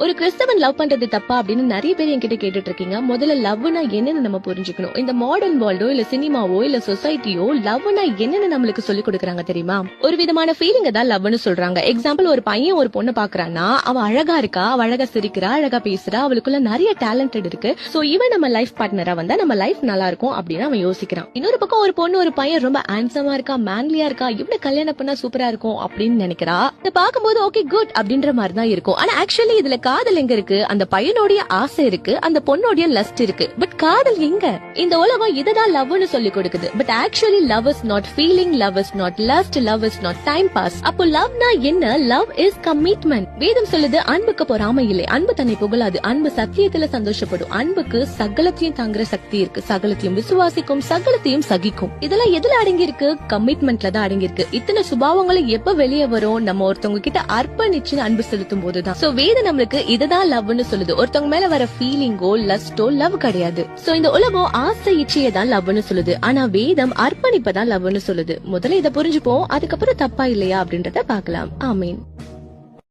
ஒரு கிறிஸ்தவன் லவ் பண்றது தப்பா அப்படின்னு நிறைய பேர் என்கிட்ட கேட்டுட்டு இருக்கீங்க. முதல்ல லவ்னா என்னன்னு நம்ம புரிஞ்சுக்கணும். இந்த மாடர்ன் வேர்ல்டோ இல்ல சினிமாவோ இல்ல சொசைட்டியோ லவ்னா என்னன்னு நம்மளுக்கு சொல்லி கொடுக்கறாங்க தெரியுமா? ஒரு விதமான ஃபீலிங்க தான் லவ்னு சொல்றாங்க. எக்ஸாம்பிள், ஒரு பையன் ஒரு பொண்ணு பாக்குறான்னா அவ அழகா இருக்கா, அவ அழகா சிரிக்கிறா, அழகா பேசுறா, அவளுக்குள்ள நிறைய டேலண்டட் இருக்கு, சோ இவன் நம்ம லைஃப் பார்ட்னரா வந்தா நம்ம லைஃப் நல்லா இருக்கும் அப்படின்னு அவன் யோசிக்கிறான். இன்னொரு பக்கம் ஒரு பொண்ணு ஒரு பையன் ரொம்ப ஹேண்ட்ஸமா இருக்கா, மேன்லியா இருக்கா, இவனை கல்யாணம் பண்ணா சூப்பரா இருக்கும் அப்படின்னு நினைக்கிறா. இத பாக்கும்போது ஓகே குட் அப்படின்ற மாதிரி தான் இருக்கும். ஆனா ஆக்சுவலி இதுல காதல் எங்க இருக்கு? அந்த பையனோட ஆசை இருக்கு, அந்த பொண்ணோட லஸ்ட் இருக்கு. பட் காதல் எங்க? இந்த உலகம் இதுதான் லவ்னு சொல்லி கொடுக்குது. But actually love is not feeling, love is not lust, love is not time pass. அப்போ லவ்னா என்ன? Love is commitment. வேதம் சொல்லுது, அன்புக்கு பொறாமை இல்லை, அன்பு தன்னை புகழாது, அன்பு சத்தியத்துல சந்தோஷப்படும், அன்புக்கு சகலத்தையும் தாங்குற சக்தி இருக்கு, சகலத்தையும் விசுவாசிக்கும், சகலத்தையும் சகிக்கும். இதெல்லாம் எதுல அடங்கி இருக்கு? கமிட்மெண்ட்ல தான் அடங்கி இருக்கு. இத்தனை சுபாவங்களும் எப்ப வெளியே வரும்? நம்ம ஒருத்தவங்க கிட்ட அர்ப்பணிச்சு அன்பு செலுத்தும் போதுதான். சோ வேதம் நம்மளுக்கு இதுதான் லவ்னு சொல்லுது. ஒருத்தவங்க மேல வர ஃபீலிங்கோ லஸ்டோ லவ் கிடையாது. சோ இந்த உலகம் ஆசை இச்சையை தான் லவ்னு சொல்லுது. ஆனா வேதம் அர்ப்பணிப்பதான் லவ்னு சொல்லுது. முதல்ல இதை புரிஞ்சுப்போம், அதுக்கப்புறம் தப்பா இல்லையா அப்படின்றத பார்க்கலாம். ஆமீன்.